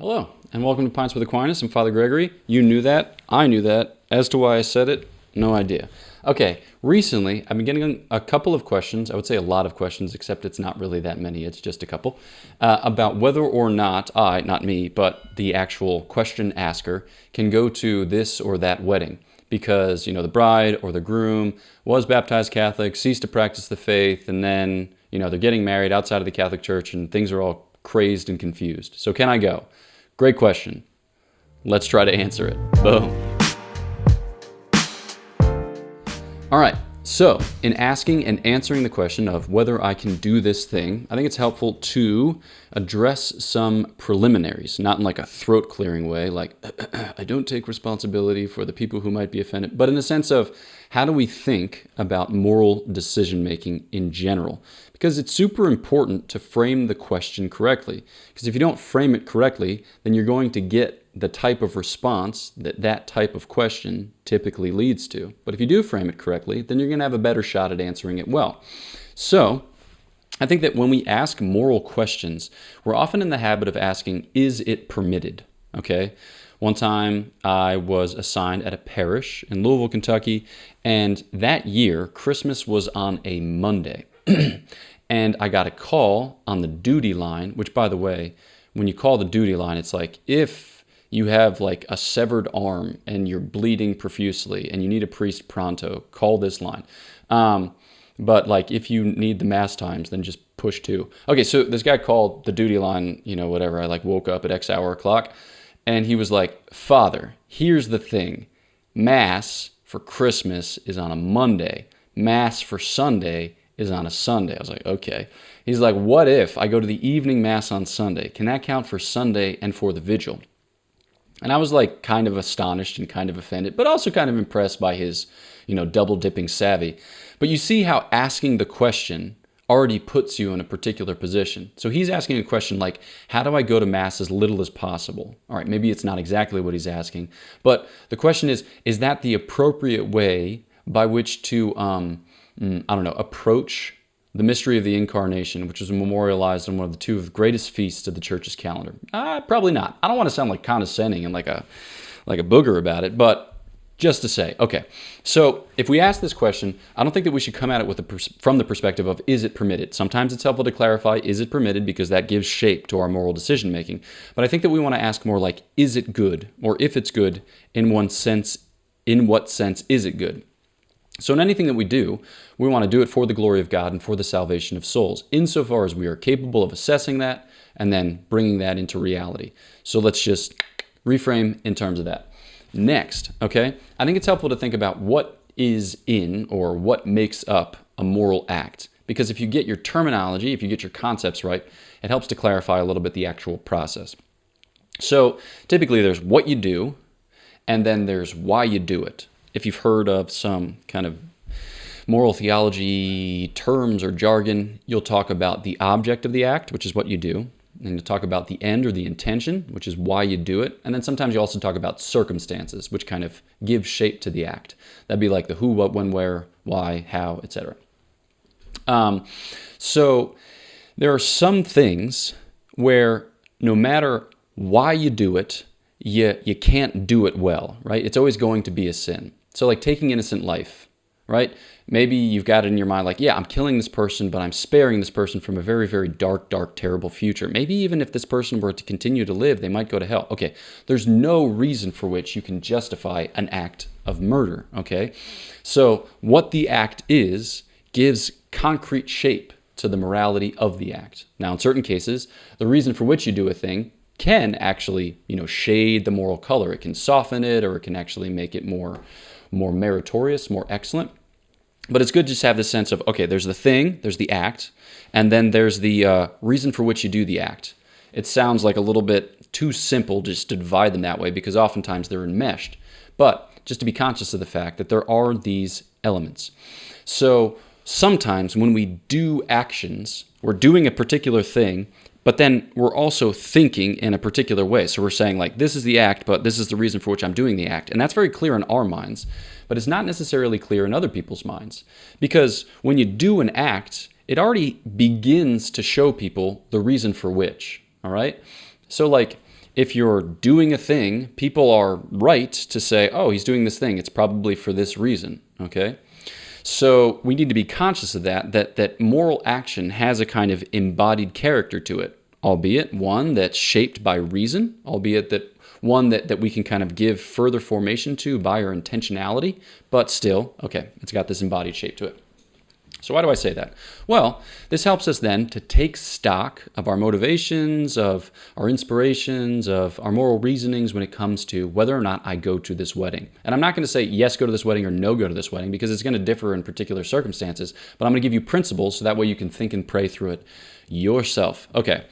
Hello, and welcome to Pints with Aquinas. I'm Father Gregory. You knew that. I knew that. As to why I said it, no idea. Okay, recently I've been getting a couple of questions, I would say a lot of questions, except it's not really that many, it's just a couple, about whether or not I, not me, but the actual question asker, can go to this or that wedding. Because, the bride or the groom was baptized Catholic, ceased to practice the faith, and then, they're getting married outside of the Catholic Church and things are all crazed and confused. So can I go? Great question. Let's try to answer it. Boom. All right. So in asking and answering the question of whether I can do this thing, I think it's helpful to address some preliminaries, not in like a throat clearing way, like I don't take responsibility for the people who might be offended, but in the sense of how do we think about moral decision making in general? Because it's super important to frame the question correctly. Because if you don't frame it correctly, then you're going to get the type of response that type of question typically leads to. But if you do frame it correctly, then you're going to have a better shot at answering it well. So I think that when we ask moral questions, we're often in the habit of asking, is it permitted? Okay. One time I was assigned at a parish in Louisville, Kentucky, and that year Christmas was on a Monday. And I got a call on the duty line, which, by the way, when you call the duty line, it's like if you have like a severed arm and you're bleeding profusely and you need a priest pronto, call this line. But like if you need the mass times, then just push 2. Okay, so this guy called the duty line, whatever. I like woke up at X hour o'clock and he was like, Father, here's the thing. Mass for Christmas is on a Monday. Mass for Sunday is on a Sunday. I was like, okay. He's like, what if I go to the evening mass on Sunday? Can that count for Sunday and for the vigil? And I was like kind of astonished and kind of offended, but also kind of impressed by his, double dipping savvy. But you see how asking the question already puts you in a particular position. So he's asking a question like, how do I go to mass as little as possible? All right, maybe it's not exactly what he's asking, but the question is that the appropriate way by which to, approach the mystery of the Incarnation, which was memorialized on one of the 2 of the greatest feasts of the Church's calendar? Probably not. I don't want to sound like condescending and like a booger about it, but just to say, okay. So if we ask this question, I don't think that we should come at it from the perspective of, is it permitted? Sometimes it's helpful to clarify, is it permitted? Because that gives shape to our moral decision making. But I think that we want to ask more like, is it good? Or if it's good, in what sense is it good? So in anything that we do, we want to do it for the glory of God and for the salvation of souls, insofar as we are capable of assessing that and then bringing that into reality. So let's just reframe in terms of that. Next, okay, I think it's helpful to think about what is in or what makes up a moral act. Because if you get your terminology, if you get your concepts right, it helps to clarify a little bit the actual process. So typically there's what you do, and then there's why you do it. If you've heard of some kind of moral theology terms or jargon, you'll talk about the object of the act, which is what you do. And you'll talk about the end or the intention, which is why you do it. And then sometimes you also talk about circumstances, which kind of give shape to the act. That'd be like the who, what, when, where, why, how, etc. So there are some things where no matter why you do it, you can't do it well, right? It's always going to be a sin. So like taking innocent life, right? Maybe you've got it in your mind like, yeah, I'm killing this person, but I'm sparing this person from a very, very dark, terrible future. Maybe even if this person were to continue to live, they might go to hell. Okay, there's no reason for which you can justify an act of murder, okay? So what the act is gives concrete shape to the morality of the act. Now, in certain cases, the reason for which you do a thing can actually, shade the moral color. It can soften it, or it can actually make it more meritorious, more excellent. But it's good to just have this sense of, okay, there's the thing, there's the act, and then there's the reason for which you do the act. It sounds like a little bit too simple just to divide them that way because oftentimes they're enmeshed. But just to be conscious of the fact that there are these elements. So sometimes when we do actions, we're doing a particular thing, but then we're also thinking in a particular way. So we're saying like, this is the act, but this is the reason for which I'm doing the act. And that's very clear in our minds, but it's not necessarily clear in other people's minds. Because when you do an act, it already begins to show people the reason for which, all right? So like, if you're doing a thing, people are right to say, oh, he's doing this thing. It's probably for this reason, okay? So we need to be conscious of that moral action has a kind of embodied character to it, albeit one that's shaped by reason, albeit that one that we can kind of give further formation to by our intentionality, but still, okay, it's got this embodied shape to it. So why do I say that? Well, this helps us then to take stock of our motivations, of our inspirations, of our moral reasonings when it comes to whether or not I go to this wedding. And I'm not going to say yes, go to this wedding or no, go to this wedding, because it's going to differ in particular circumstances, but I'm going to give you principles so that way you can think and pray through it yourself. Okay,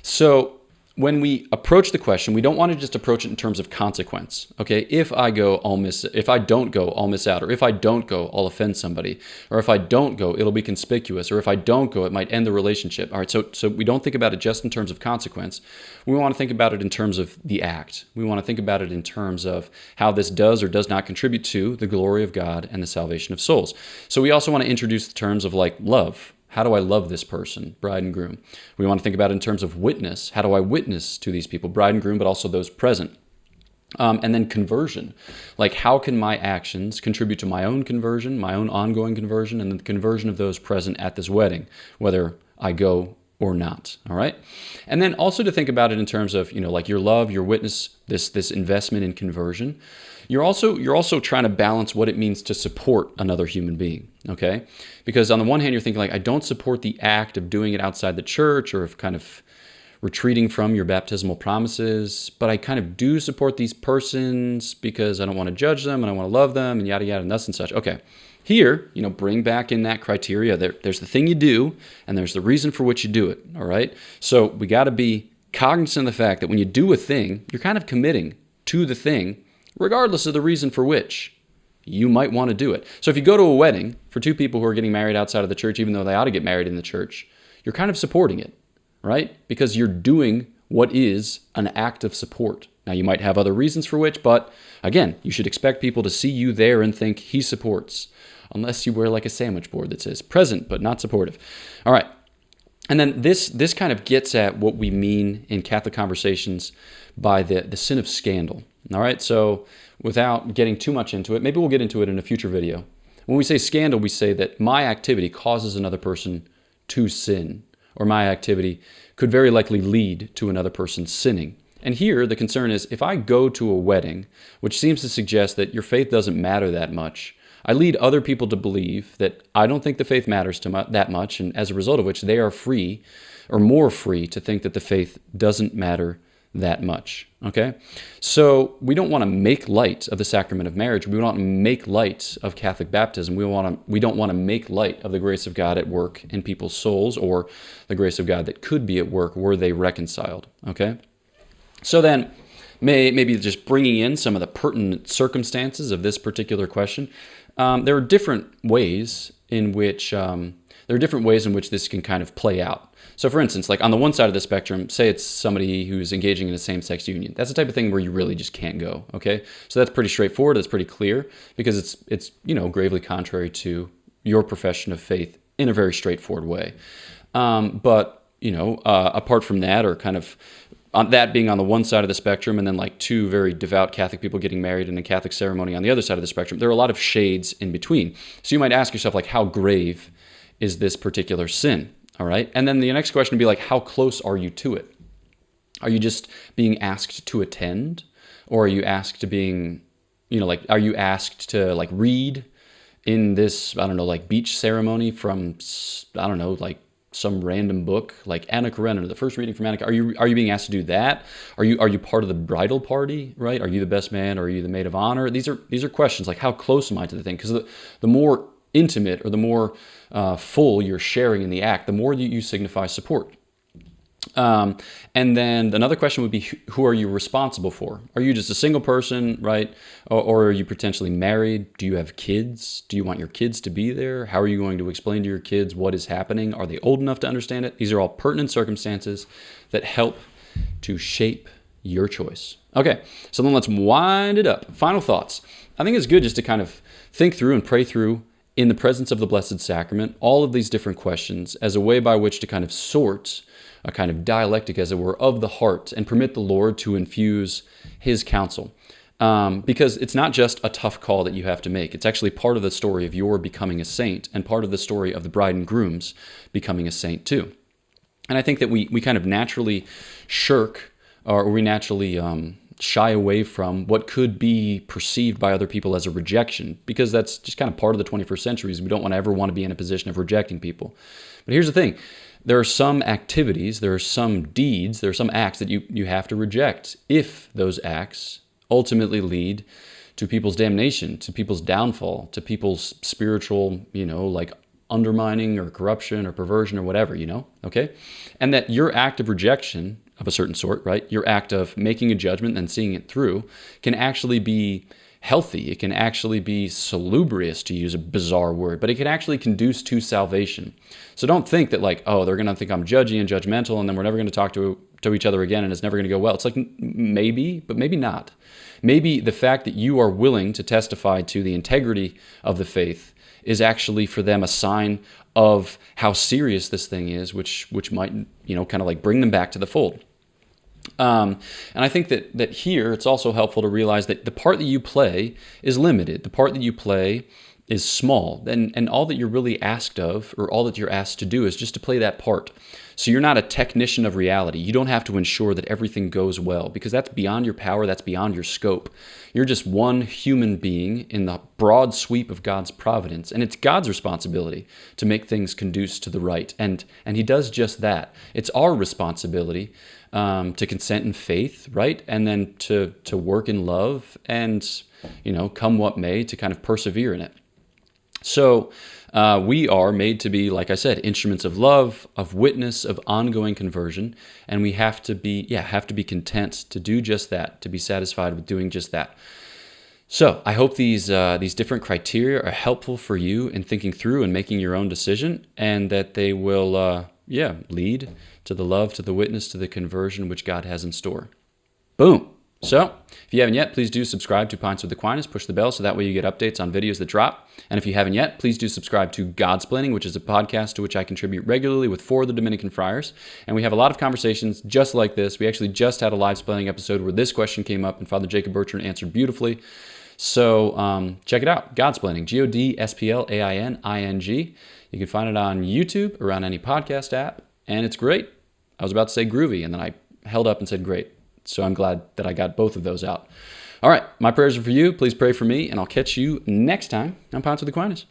so when we approach the question, we don't want to just approach it in terms of consequence. Okay, if I go, I'll miss. If I don't go, I'll miss out. Or if I don't go, I'll offend somebody. Or if I don't go, it'll be conspicuous. Or if I don't go, it might end the relationship. All right, so we don't think about it just in terms of consequence. We want to think about it in terms of the act. We want to think about it in terms of how this does or does not contribute to the glory of God and the salvation of souls. So we also want to introduce the terms of like love. How do I love this person, bride and groom? We want to think about it in terms of witness. How do I witness to these people, bride and groom, but also those present? And then conversion. Like, how can my actions contribute to my own conversion, my own ongoing conversion, and the conversion of those present at this wedding, whether I go or not, all right? And then also to think about it in terms of, like your love, your witness, this investment in conversion. You're also trying to balance what it means to support another human being, okay? Because on the one hand, you're thinking like, I don't support the act of doing it outside the church or of kind of retreating from your baptismal promises, but I kind of do support these persons because I don't want to judge them and I want to love them and yada, yada, and thus and such. Okay, here, bring back in that criteria. There's the thing you do and there's the reason for which you do it, all right? So we got to be cognizant of the fact that when you do a thing, you're kind of committing to the thing regardless of the reason for which you might want to do it. So if you go to a wedding for two people who are getting married outside of the church, even though they ought to get married in the church, you're kind of supporting it, right? Because you're doing what is an act of support. Now, you might have other reasons for which, but again, you should expect people to see you there and think he supports, unless you wear like a sandwich board that says present but not supportive. All right. And then this kind of gets at what we mean in Catholic conversations by the sin of scandal. All right, so without getting too much into it, maybe we'll get into it in a future video. When we say scandal, we say that my activity causes another person to sin, or my activity could very likely lead to another person sinning. And here, the concern is if I go to a wedding, which seems to suggest that your faith doesn't matter that much, I lead other people to believe that I don't think the faith matters that much, and as a result of which they are free, or more free, to think that the faith doesn't matter that much, okay? So we don't want to make light of the sacrament of marriage. We want to make light of Catholic baptism. We don't want to make light of the grace of God at work in people's souls, or the grace of God that could be at work were they reconciled, okay? So then, maybe just bringing in some of the pertinent circumstances of this particular question, there are different ways in which this can kind of play out. So for instance, like on the one side of the spectrum, say it's somebody who's engaging in a same-sex union. That's the type of thing where you really just can't go, okay? So that's pretty straightforward, that's pretty clear, because it's gravely contrary to your profession of faith in a very straightforward way. But apart from that, or kind of on that being on the one side of the spectrum, and then like two very devout Catholic people getting married in a Catholic ceremony on the other side of the spectrum, there are a lot of shades in between. So you might ask yourself, like, how grave is this particular sin? All right. And then the next question would be like, how close are you to it? Are you just being asked to attend? Or are you asked to are you asked to like read in this, like beach ceremony from, like some random book, like Anna Karenina, the first reading from Anna? Are you being asked to do that? Are you part of the bridal party, right? Are you the best man? Or are you the maid of honor? These are questions like, how close am I to the thing? Because the more intimate or the more full you're sharing in the act, the more you signify support. And then another question would be, who are you responsible for? Are you just a single person, right? Or are you potentially married? Do you have kids? Do you want your kids to be there? How are you going to explain to your kids what is happening? Are they old enough to understand it? These are all pertinent circumstances that help to shape your choice. Okay, so then let's wind it up. Final thoughts. I think it's good just to kind of think through and pray through in the presence of the Blessed Sacrament, all of these different questions as a way by which to kind of sort a kind of dialectic, as it were, of the heart and permit the Lord to infuse his counsel. Because it's not just a tough call that you have to make. It's actually part of the story of your becoming a saint and part of the story of the bride and groom's becoming a saint too. And I think that we kind of naturally shirk, or we naturally shy away from what could be perceived by other people as a rejection, because that's just kind of part of the 21st century. We don't ever want to be in a position of rejecting people. But here's the thing. There are some activities, there are some deeds, there are some acts that you have to reject if those acts ultimately lead to people's damnation, to people's downfall, to people's spiritual, like undermining or corruption or perversion or whatever, okay? And that your act of rejection of a certain sort, right? Your act of making a judgment and seeing it through can actually be healthy. It can actually be salubrious, to use a bizarre word, but it can actually conduce to salvation. So don't think that like, oh, they're going to think I'm judgy and judgmental and then we're never going to talk to each other again and it's never going to go well. It's like maybe, but maybe not. Maybe the fact that you are willing to testify to the integrity of the faith is actually for them a sign of how serious this thing is, which might, kind of like bring them back to the fold. And I think that here it's also helpful to realize that the part that you play is limited. The part that you play is small, and all that you're really asked of, or all that you're asked to do, is just to play that part. So you're not a technician of reality. You don't have to ensure that everything goes well, because that's beyond your power, that's beyond your scope. You're just one human being in the broad sweep of God's providence, and it's God's responsibility to make things conduce to the right, and he does just that. It's our responsibility to consent in faith, right? And then to work in love and, come what may, to kind of persevere in it. So we are made to be, like I said, instruments of love, of witness, of ongoing conversion, and we have to be content to do just that, to be satisfied with doing just that. So I hope these different criteria are helpful for you in thinking through and making your own decision, and that they will lead to the love, to the witness, to the conversion which God has in store. Boom. So, if you haven't yet, please do subscribe to Pints with Aquinas. Push the bell so that way you get updates on videos that drop. And if you haven't yet, please do subscribe to Godsplaining, which is a podcast to which I contribute regularly with 4 of the Dominican friars. And we have a lot of conversations just like this. We actually just had a live splaining episode where this question came up and Father Jacob Bertrand answered beautifully. So check it out. Godsplaining, Godsplaining. You can find it on YouTube or on any podcast app. And it's great. I was about to say groovy, and then I held up and said great. So I'm glad that I got both of those out. All right, my prayers are for you. Please pray for me, and I'll catch you next time on Pints with Aquinas.